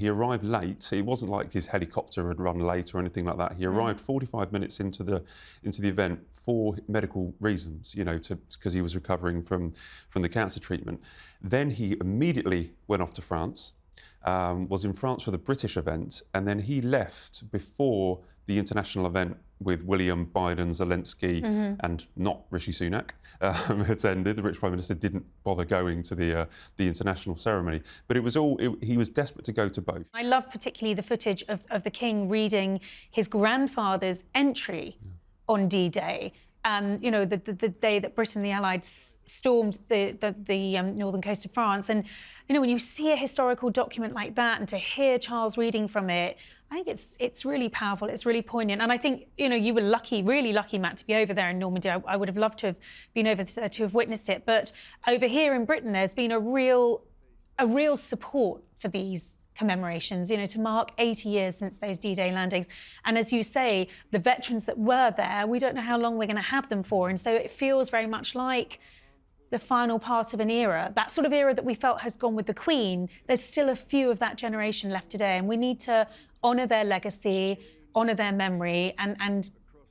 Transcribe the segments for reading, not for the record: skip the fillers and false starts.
he arrived late. It wasn't like his helicopter had run late or anything like that. He arrived 45 minutes into the event for medical reasons, you know, because he was recovering from the cancer treatment. Then he immediately went off to France, was in France for the British event, and then he left before the international event with William, Biden, Zelensky, and not Rishi Sunak attended. The British Prime Minister didn't bother going to the international ceremony. But it was he was desperate to go to both. I love particularly the footage of the King reading his grandfather's entry on D-Day. You know, the day that Britain and the Allies stormed the northern coast of France. And, you know, when you see a historical document like that and to hear Charles reading from it, I think it's really powerful, it's really poignant. And I think, you know, you were lucky, really lucky, Matt, to be over there in Normandy. I would have loved to have been over there to have witnessed it. But over here in Britain, there's been a real support for these commemorations, you know, to mark 80 years since those D-Day landings. And as you say, the veterans that were there, we don't know how long we're going to have them for. And so it feels very much like the final part of an era. That sort of era that we felt has gone with the Queen, there's still a few of that generation left today. And we need to honour their legacy, honour their memory, and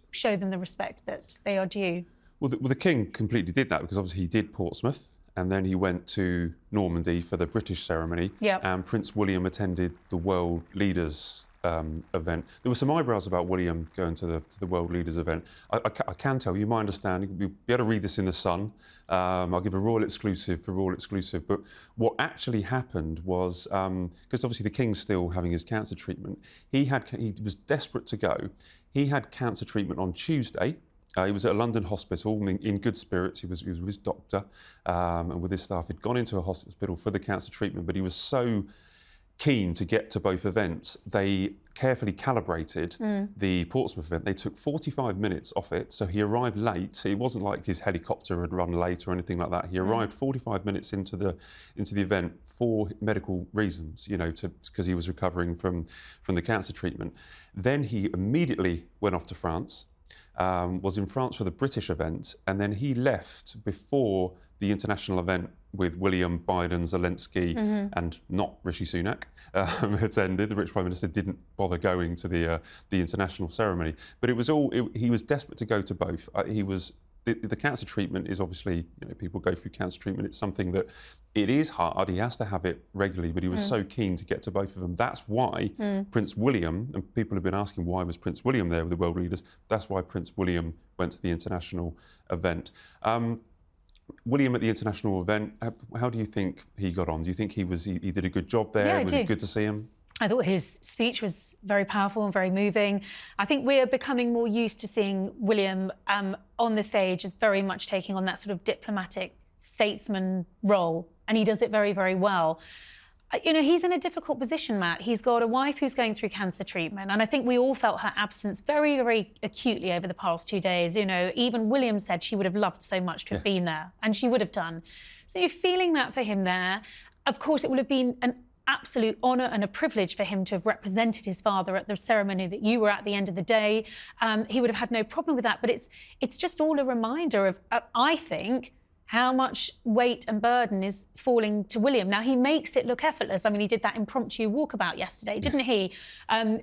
show them the respect that they are due. Well, the King completely did that, because obviously he did Portsmouth, and then he went to Normandy for the British ceremony. Yep. And Prince William attended the World Leaders event. There were some eyebrows about William going to the World Leaders event. I can tell you my understanding. You'll be able to read this in The Sun. I'll give a royal exclusive for royal exclusive. But what actually happened was, because obviously the King's still having his cancer treatment, he was desperate to go. He had cancer treatment on Tuesday. He was at a London hospital in good spirits. He was with his doctor and with his staff. He'd gone into a hospital for the cancer treatment, but he was so keen to get to both events. They carefully calibrated the Portsmouth event. They took 45 minutes off it, so he arrived late. It wasn't like his helicopter had run late or anything like that. He arrived 45 minutes into the event for medical reasons, you know, because he was recovering from the cancer treatment. Then he immediately went off to France. Was in France for the British event, and then he left before the international event with William, Biden, Zelensky, and not Rishi Sunak attended. The British Prime Minister didn't bother going to the international ceremony. But it was he was desperate to go to both. The cancer treatment is obviously, you know, people go through cancer treatment. It's something that it is hard. He has to have it regularly, but he was so keen to get to both of them. That's why Prince William, and people have been asking why was Prince William there with the world leaders. That's why Prince William went to the international event. William at the international event, how do you think he got on? Do you think he did a good job there? Yeah, was it good to see him? I thought his speech was very powerful and very moving. I think we're becoming more used to seeing William on the stage as very much taking on that sort of diplomatic statesman role, and he does it very, very well. You know, he's in a difficult position, Matt. He's got a wife who's going through cancer treatment, and I think we all felt her absence very, very acutely over the past 2 days. You know, even William said she would have loved so much to have been there, and she would have done. So you're feeling that for him there. Of course, it would have been an absolute honour and a privilege for him to have represented his father at the ceremony that you were at the end of the day. He would have had no problem with that. But it's just all a reminder of, I think, how much weight and burden is falling to William. Now, he makes it look effortless. I mean, he did that impromptu walkabout yesterday, didn't he?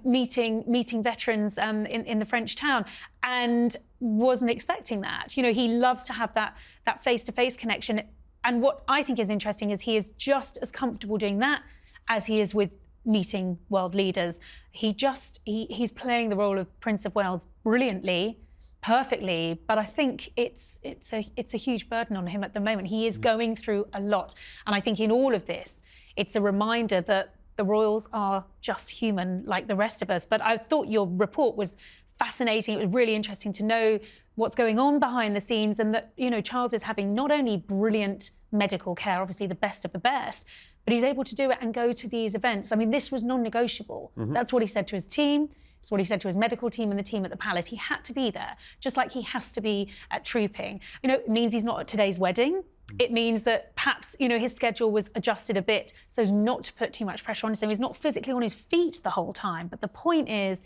Meeting veterans in the French town, and wasn't expecting that. You know, he loves to have that face-to-face connection. And what I think is interesting is he is just as comfortable doing that as he is with meeting world leaders. He's playing the role of Prince of Wales brilliantly, perfectly, but I think it's a huge burden on him at the moment. He is going through a lot, and I think in all of this, it's a reminder that the royals are just human like the rest of us. But I thought your report was fascinating. It was really interesting to know what's going on behind the scenes, and that, you know, Charles is having not only brilliant medical care, obviously the best of the best, but he's able to do it and go to these events. I mean, this was non-negotiable. That's what he said to his team. It's what he said to his medical team and the team at the palace. He had to be there, just like he has to be at trooping. You know, it means he's not at today's wedding. It means that perhaps, you know, his schedule was adjusted a bit so as not to put too much pressure on him. He's not physically on his feet the whole time. But the point is,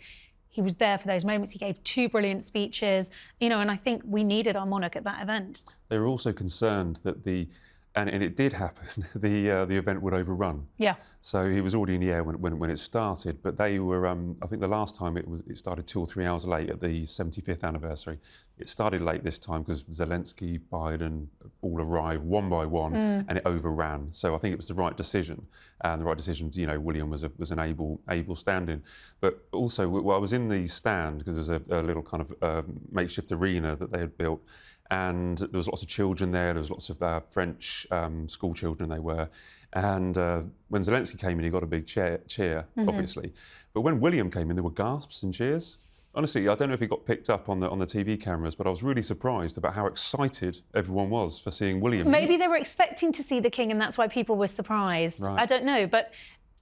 he was there for those moments. He gave 2 brilliant speeches, you know, and I think we needed our monarch at that event. They were also concerned that the and it did happen, the event would overrun. Yeah. So he was already in the air when it started, but they were, I think the last time it started 2 or 3 hours late at the 75th anniversary. It started late this time because Zelensky, Biden all arrived one by one, and it overran. So I think it was the right decision, and the right decision. You know, William was an able stand-in, but also I was in the stand because there was a little kind of makeshift arena that they had built. And there was lots of children there. There was lots of French school children. They were, and when Zelensky came in, he got a big cheer, obviously. But when William came in, there were gasps and cheers. Honestly, I don't know if it got picked up on the TV cameras, but I was really surprised about how excited everyone was for seeing William. Maybe they were expecting to see the King, and that's why people were surprised. Right. I don't know, but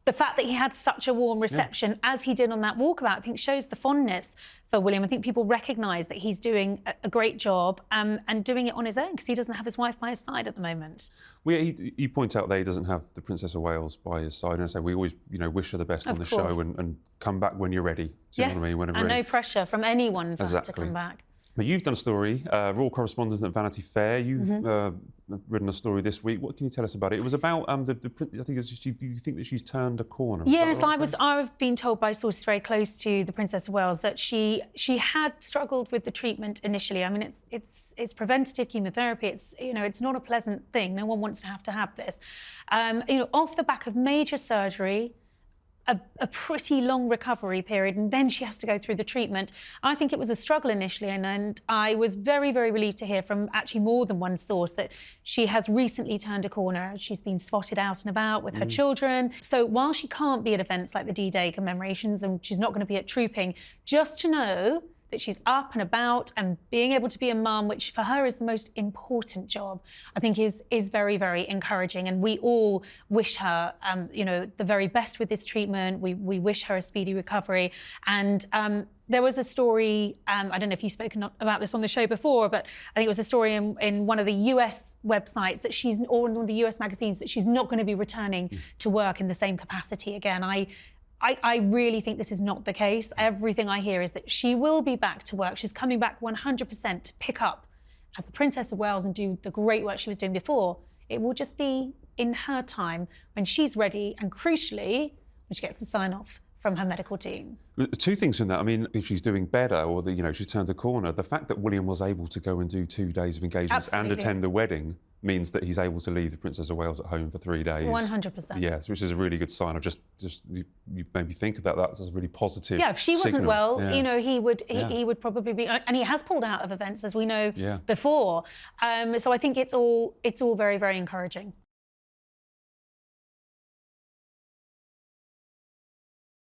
the fact that he had such a warm reception, as he did on that walkabout, I think shows the fondness for William. I think people recognise that he's doing a great job and doing it on his own because he doesn't have his wife by his side at the moment. Well, you point out that he doesn't have the Princess of Wales by his side, and I say we always, wish her the best on the show and come back when you're ready. Do you know what I mean? Whenever and no pressure from anyone for her to come back. But you've done a story, royal correspondent at Vanity Fair. You've written a story this week. What can you tell us about it? It was about I think you think that she's turned a corner. Yes, I've been told by sources very close to the Princess of Wales that she had struggled with the treatment initially. I mean, it's preventative chemotherapy. It's not a pleasant thing. No one wants to have this. Off the back of major surgery. A pretty long recovery period, and then she has to go through the treatment. I think it was a struggle initially, and I was very, very relieved to hear from actually more than one source that she has recently turned a corner. She's been spotted out and about with her children. So while she can't be at events like the D-Day commemorations and she's not going to be at trooping, just to know that she's up and about and being able to be a mum, which for her is the most important job, I think is very, very encouraging. And we all wish her, the very best with this treatment. We wish her a speedy recovery. And there was a story, I don't know if you've spoken about this on the show before, but I think it was a story in one of the US websites or in one of the US magazines that she's not going to be returning to work in the same capacity again. I really think this is not the case. Everything I hear is that she will be back to work. She's coming back 100% to pick up as the Princess of Wales and do the great work she was doing before. It will just be in her time when she's ready and, crucially, when she gets the sign-off from her medical team. Two things from that. I mean, if she's doing better or she's turned a corner, the fact that William was able to go and do 2 days of engagements and attend the wedding means that he's able to leave the Princess of Wales at home for 3 days. 100%. Yes, which is a really good sign. You made me think of that. That's a really positive Yeah, if she wasn't signal. well, he would probably be, and he has pulled out of events, as we know before. So I think it's all very, very encouraging.